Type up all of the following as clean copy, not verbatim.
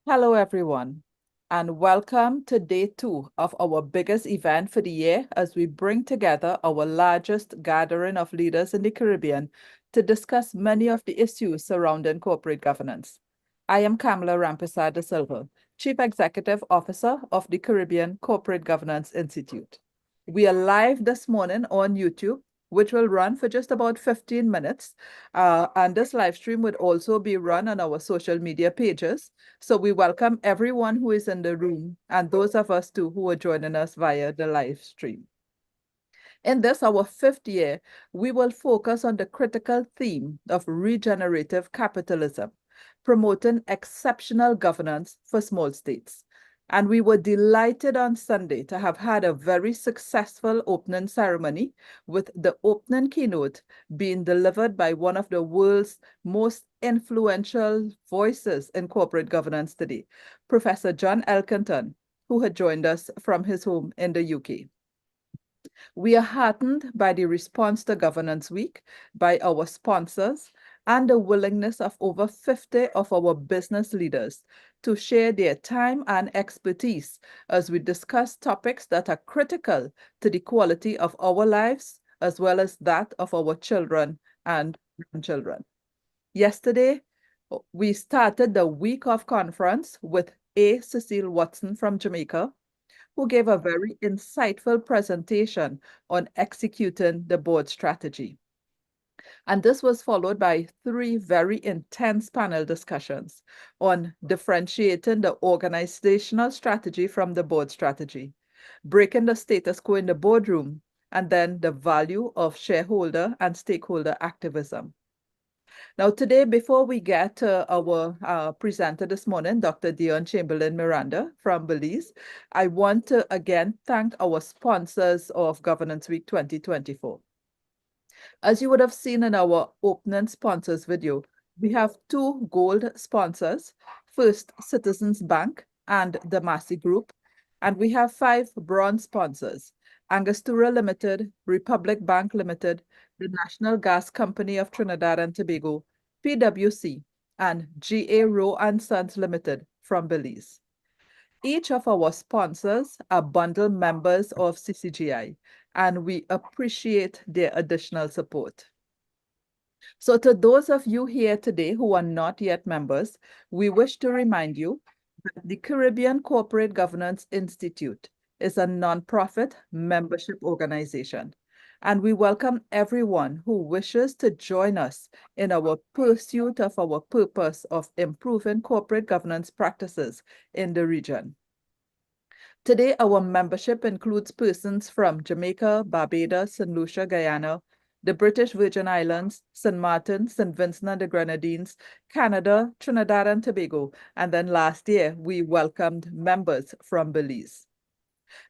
Hello, everyone, and welcome to day 2 of our biggest event for the year as we bring together our largest gathering of leaders in the Caribbean to discuss many of the issues surrounding corporate governance. I am Kamala Rampersad de Silva, Chief Executive Officer of the Caribbean Corporate Governance Institute. We are live this morning on YouTube, which will run for just about 15 minutes. And this live stream would also be run on our social media pages. So we welcome everyone who is in the room and those of us too who are joining us via the live stream. In this, our 5th year, we will focus on the critical theme of regenerative capitalism, promoting exceptional governance for small states. And we were delighted on Sunday to have had a very successful opening ceremony with the opening keynote being delivered by one of the world's most influential voices in corporate governance today, Professor John Elkington, who had joined us from his home in the UK. We are heartened by the response to Governance Week by our sponsors and the willingness of over 50 of our business leaders to share their time and expertise as we discuss topics that are critical to the quality of our lives as well as that of our children and grandchildren. Yesterday, we started the week of conference with A. Cecile Watson from Jamaica, who gave a very insightful presentation on executing the board strategy. And this was followed by 3 very intense panel discussions on differentiating the organizational strategy from the board strategy, breaking the status quo in the boardroom, and then the value of shareholder and stakeholder activism. Now, today, before we get to our presenter this morning, Dr. Dion Chamberlain Miranda from Belize, I want to again thank our sponsors of Governance Week 2024. As you would have seen in our opening sponsors video, we have 2 gold sponsors. First, Citizens Bank and the Massey Group, and we have 5 bronze sponsors: Angostura Limited, Republic Bank Limited, the National Gas Company of Trinidad and Tobago, PwC, and G.A. Rowe & Sons Limited from Belize. Each of our sponsors are bundle members of CCGI, and we appreciate their additional support. So to those of you here today who are not yet members, we wish to remind you that the Caribbean Corporate Governance Institute is a nonprofit membership organization, and we welcome everyone who wishes to join us in our pursuit of our purpose of improving corporate governance practices in the region. Today, our membership includes persons from Jamaica, Barbados, St. Lucia, Guyana, the British Virgin Islands, St. Martin, St. Vincent and the Grenadines, Canada, Trinidad and Tobago, and then last year, we welcomed members from Belize.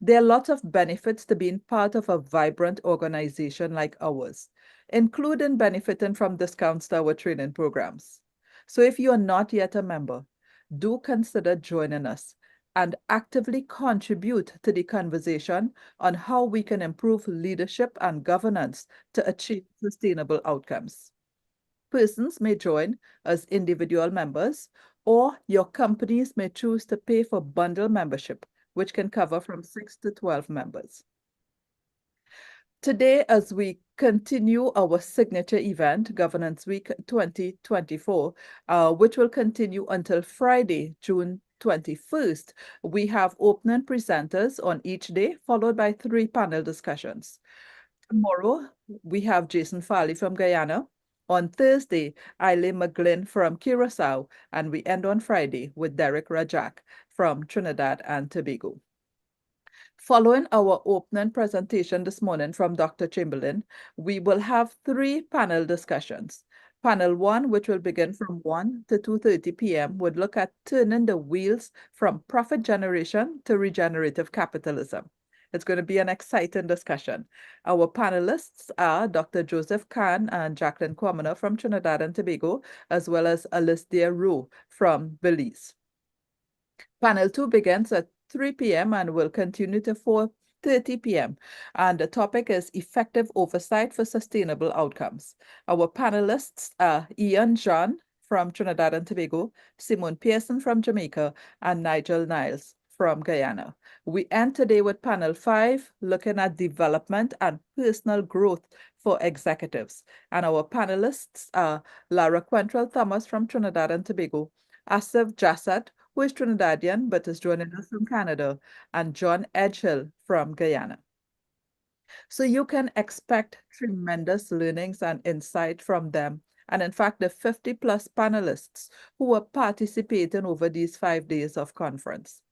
There are lots of benefits to being part of a vibrant organization like ours, including benefiting from discounts to our training programs. So if you are not yet a member, do consider joining us and actively contribute to the conversation on how we can improve leadership and governance to achieve sustainable outcomes. Persons may join as individual members, or your companies may choose to pay for bundle membership, which can cover from 6 to 12 members. Today, as we continue our signature event, Governance Week 2024, which will continue until Friday, June 21st, we have opening presenters on each day, followed by 3 panel discussions. Tomorrow, we have Jason Farley from Guyana. On Thursday, Eileen McGlynn from Curacao, and we end on Friday with Derek Rajak from Trinidad and Tobago. Following our opening presentation this morning from Dr. Chamberlain, we will have 3 panel discussions. Panel 1, which will begin from 1 to 2:30 p.m., would look at turning the wheels from profit generation to regenerative capitalism. It's going to be an exciting discussion. Our panelists are Dr. Joseph Khan and Jacqueline Kwamina from Trinidad and Tobago, as well as Alice Rowe from Belize. Panel 2 begins at 3 p.m. and will continue to 4:30 p.m. And the topic is effective oversight for sustainable outcomes. Our panelists are Ian John from Trinidad and Tobago, Simone Pearson from Jamaica, and Nigel Niles from Guyana. We end today with panel 5, looking at development and personal growth for executives. And our panelists are Lara Quantrell Thomas from Trinidad and Tobago, Asif Jassat, who is Trinidadian but is joining us from Canada, and John Edgehill from Guyana. So you can expect tremendous learnings and insight from them. And in fact, the 50 plus panelists who are participating over these 5 days of conference.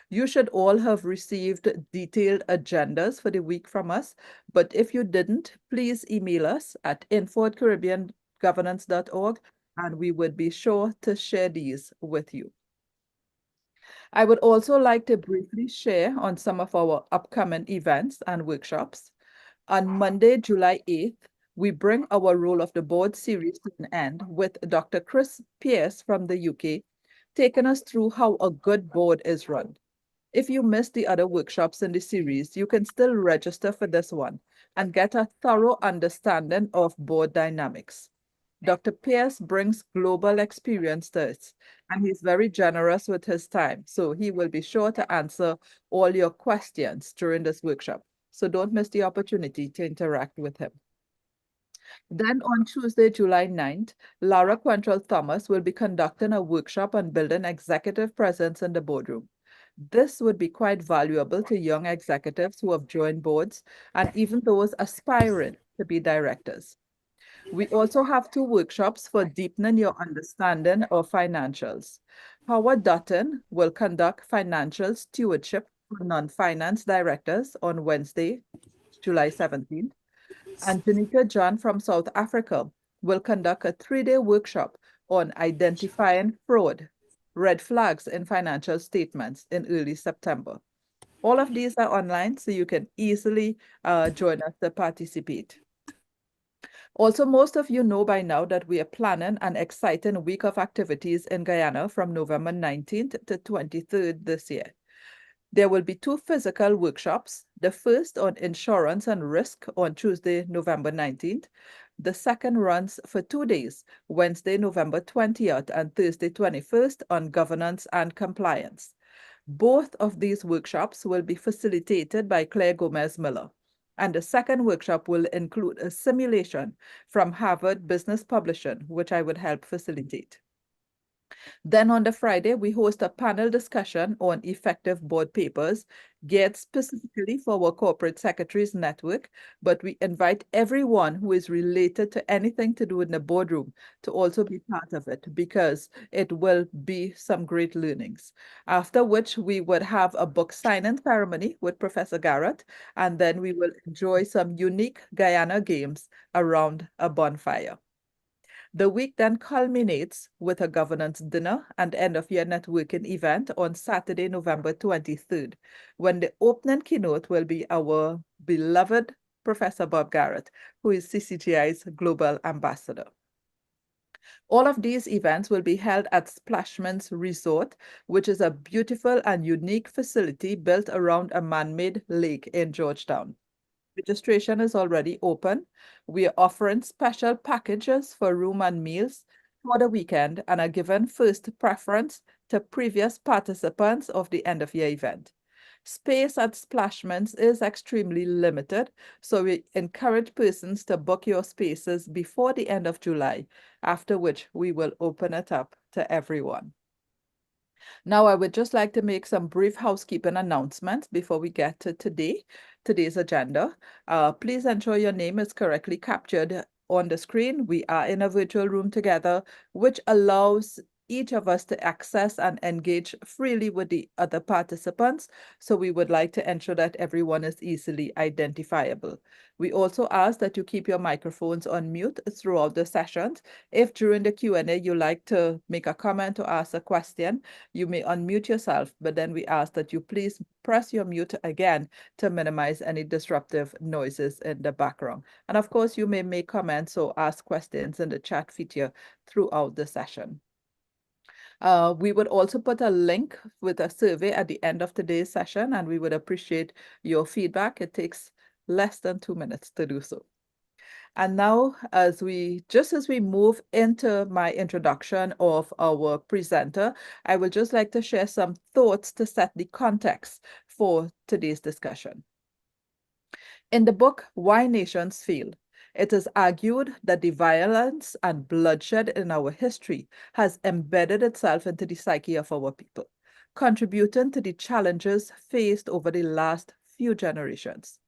You should all have received detailed agendas for the week from us, but if you didn't, please email us at info@caribbeangovernance.org and we would be sure to share these with you. I would also like to briefly share on some of our upcoming events and workshops. On Monday, July 8th, we bring our Role of the Board series to an end with Dr. Chris Pierce from the UK, taking us through how a good board is run. If you missed the other workshops in the series, you can still register for this one and get a thorough understanding of board dynamics. Dr. Pierce brings global experience to it, and he's very generous with his time. So he will be sure to answer all your questions during this workshop. So don't miss the opportunity to interact with him. Then on Tuesday, July 9th, Lara Quantrell Thomas will be conducting a workshop on building executive presence in the boardroom. This would be quite valuable to young executives who have joined boards and even those aspiring to be directors. We also have 2 workshops for deepening your understanding of financials. Howard Dutton will conduct financial stewardship for non-finance directors on Wednesday, July 17th. And Janika John from South Africa will conduct a 3-day workshop on identifying fraud, red flags in financial statements in early September. All of these are online, so you can easily join us to participate. Also, most of you know by now that we are planning an exciting week of activities in Guyana from November 19th to 23rd this year. There will be 2 physical workshops, the first on insurance and risk on Tuesday, November 19th. The second runs for 2 days, Wednesday, November 20th and Thursday, 21st on governance and compliance. Both of these workshops will be facilitated by Claire Gomez Miller. And the second workshop will include a simulation from Harvard Business Publishing, which I would help facilitate. Then on the Friday, we host a panel discussion on effective board papers geared specifically for our corporate secretaries network, but we invite everyone who is related to anything to do in the boardroom to also be part of it because it will be some great learnings. After which we would have a book signing ceremony with Professor Garrett, and then we will enjoy some unique Guyana games around a bonfire. The week then culminates with a governance dinner and end-of-year networking event on Saturday, November 23rd, when the opening keynote will be our beloved Professor Bob Garrett, who is CCGI's Global Ambassador. All of these events will be held at Splashman's Resort, which is a beautiful and unique facility built around a man-made lake in Georgetown. Registration is already open. We are offering special packages for room and meals for the weekend and are given first preference to previous participants of the end of year event. Space at Splashman's is extremely limited, so we encourage persons to book your spaces before the end of July, after which we will open it up to everyone. Now, I would just like to make some brief housekeeping announcements before we get to today's agenda. Please ensure your name is correctly captured on the screen. We are in a virtual room together, which allows each of us to access and engage freely with the other participants. So we would like to ensure that everyone is easily identifiable. We also ask that you keep your microphones on mute throughout the sessions. If during the Q&A you like to make a comment or ask a question, you may unmute yourself, but then we ask that you please press your mute again to minimize any disruptive noises in the background. And of course, you may make comments or ask questions in the chat feature throughout the session. We would also put a link with a survey at the end of today's session, and we would appreciate your feedback. It takes less than 2 minutes to do so. And now, as we move into my introduction of our presenter, I would just like to share some thoughts to set the context for today's discussion. In the book, Why Nations Fail, it is argued that the violence and bloodshed in our history has embedded itself into the psyche of our people, contributing to the challenges faced over the last few generations.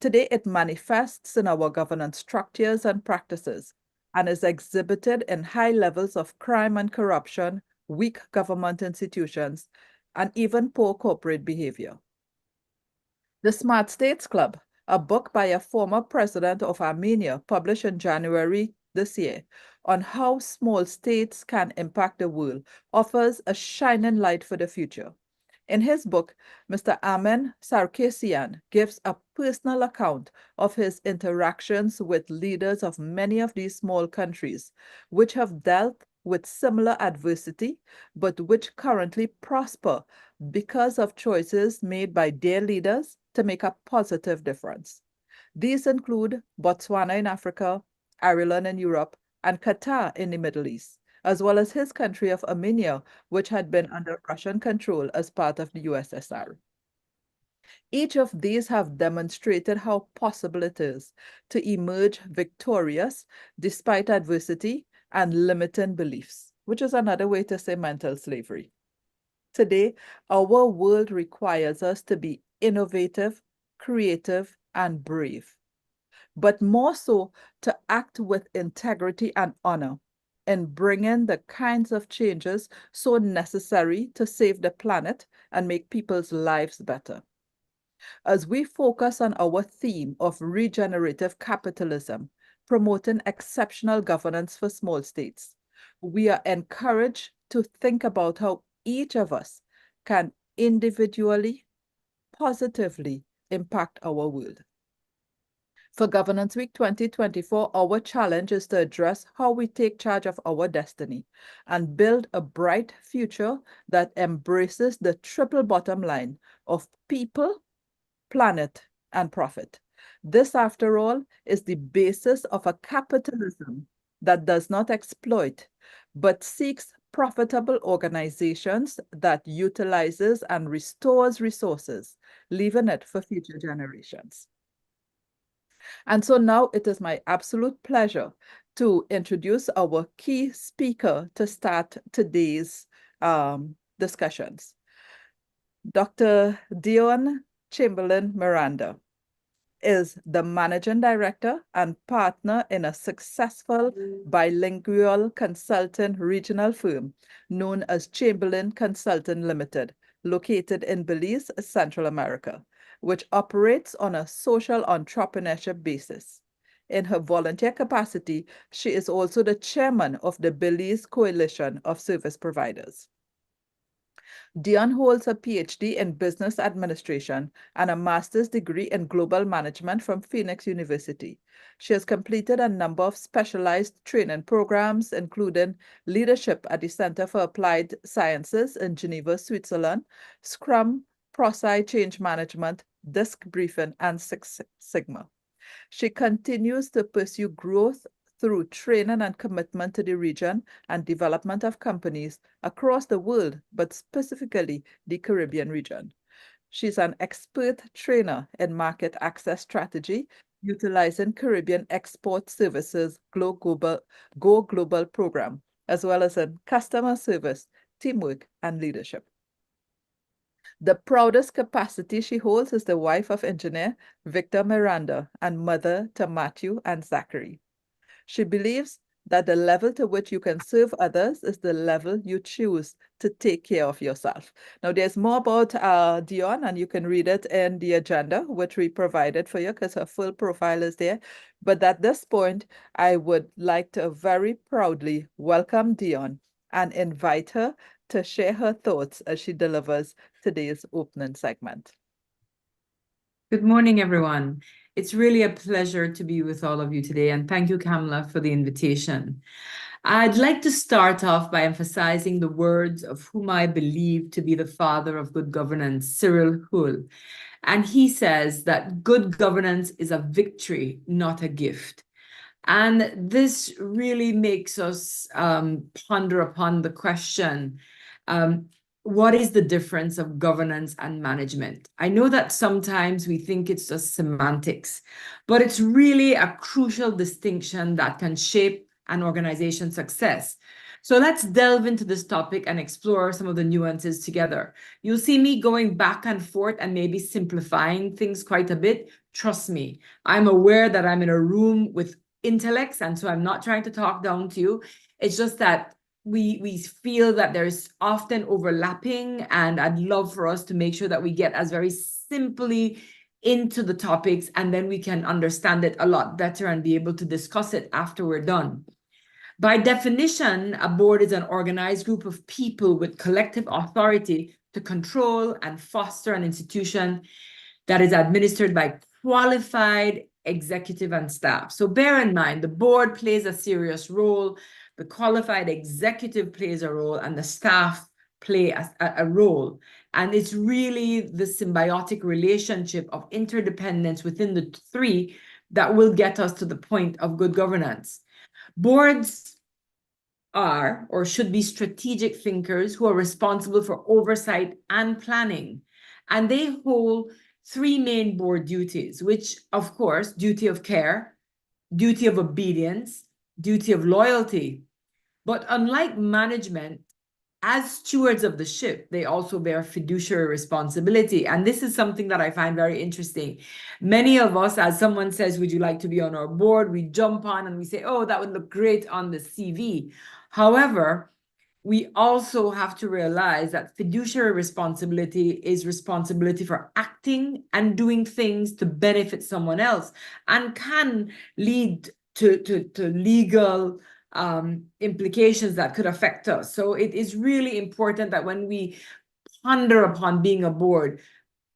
Today, it manifests in our governance structures and practices and is exhibited in high levels of crime and corruption, weak government institutions, and even poor corporate behavior. The Smart States Club, a book by a former president of Armenia, published in January this year, on how small states can impact the world, offers a shining light for the future. In his book, Mr. Armen Sarkisian gives a personal account of his interactions with leaders of many of these small countries, which have dealt with similar adversity, but which currently prosper because of choices made by their leaders to make a positive difference. These include Botswana in Africa, Ireland in Europe, and Qatar in the Middle East, as well as his country of Armenia, which had been under Russian control as part of the USSR. Each of these have demonstrated how possible it is to emerge victorious despite adversity and limiting beliefs, which is another way to say mental slavery. Today, our world requires us to be innovative, creative, and brave, but more so to act with integrity and honor in bringing the kinds of changes so necessary to save the planet and make people's lives better. As we focus on our theme of regenerative capitalism, promoting exceptional governance for small states, we are encouraged to think about how each of us can individually, positively impact our world. For Governance Week 2024, our challenge is to address how we take charge of our destiny and build a bright future that embraces the triple bottom line of people, planet, and profit. This, after all, is the basis of a capitalism that does not exploit, but seeks profitable organizations that utilizes and restores resources, leaving it for future generations. And so now it is my absolute pleasure to introduce our key speaker to start today's discussions. Dr. Dion Chamberlain Miranda is the managing director and partner in a successful bilingual consulting regional firm known as Chamberlain Consulting Limited, located in Belize, Central America, which operates on a social entrepreneurship basis. In her volunteer capacity, she is also the chairman of the Belize Coalition of Service Providers. Dion holds a PhD in Business Administration and a master's degree in Global Management from Phoenix University. She has completed a number of specialized training programs, including Leadership at the Center for Applied Sciences in Geneva, Switzerland, Scrum, ProSci Change Management, Disc Briefing, and Six Sigma. She continues to pursue growth through training and commitment to the region and development of companies across the world, but specifically the Caribbean region. She's an expert trainer in market access strategy, utilizing Caribbean Export Services Go Global program, as well as in customer service, teamwork, and leadership. The proudest capacity she holds is the wife of engineer Victor Miranda and mother to Matthew and Zachary. She believes that the level to which you can serve others is the level you choose to take care of yourself. Now, there's more about Dion, and you can read it in the agenda, which we provided for you because her full profile is there. But at this point, I would like to very proudly welcome Dion and invite her to share her thoughts as she delivers today's opening segment. Good morning, everyone. It's really a pleasure to be with all of you today, and thank you, Kamla, for the invitation. I'd like to start off by emphasizing the words of whom I believe to be the father of good governance, Cyril Hull. And he says that good governance is a victory, not a gift. And this really makes us ponder upon the question, what is the difference of governance and management? I know that sometimes we think it's just semantics, but it's really a crucial distinction that can shape an organization's success. So let's delve into this topic and explore some of the nuances together. You'll see me going back and forth and maybe simplifying things quite a bit. Trust me, I'm aware that I'm in a room with intellects, and so I'm not trying to talk down to you. It's just that we feel that there's often overlapping, and I'd love for us to make sure that we get as very simply into the topics, and then we can understand it a lot better and be able to discuss it after we're done. By definition, a board is an organized group of people with collective authority to control and foster an institution that is administered by qualified executive and staff. So bear in mind, the board plays a serious role, the qualified executive plays a role, and the staff play a role. And it's really the symbiotic relationship of interdependence within the three that will get us to the point of good governance. Boards are or should be strategic thinkers who are responsible for oversight and planning. And they hold three main board duties, which, of course, duty of care, duty of obedience, duty of loyalty. But unlike management, as stewards of the ship, they also bear fiduciary responsibility. And this is something that I find very interesting. Many of us, as someone says, would you like to be on our board? We jump on and we say, oh, that would look great on the CV. However, we also have to realize that fiduciary responsibility is responsibility for acting and doing things to benefit someone else, and can lead to legal implications that could affect us. So it is really important that when we ponder upon being a board,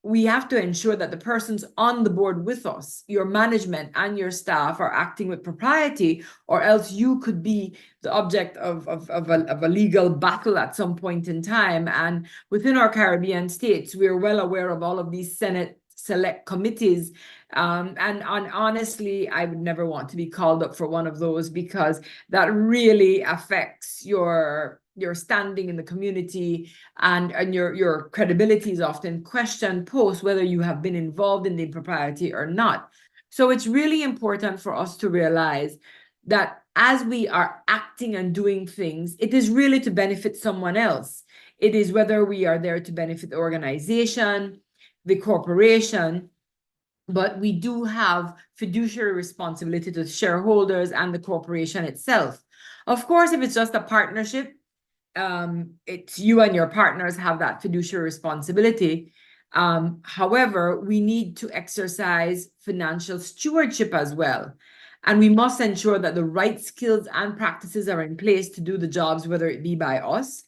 we have to ensure that the persons on the board with us, your management and your staff, are acting with propriety, or else you could be the object of a legal battle at some point in time. And within our Caribbean states, we're well aware of all of these Senate select committees. And honestly, I would never want to be called up for one of those, because that really affects your standing in the community, and your credibility is often questioned post whether you have been involved in the impropriety or not. So it's really important for us to realize that as we are acting and doing things, it is really to benefit someone else. It is whether we are there to benefit the organization, the corporation, but we do have fiduciary responsibility to shareholders and the corporation itself. Of course, if it's just a partnership, it's you and your partners have that fiduciary responsibility. However, we need to exercise financial stewardship as well. And we must ensure that the right skills and practices are in place to do the jobs, whether it be by us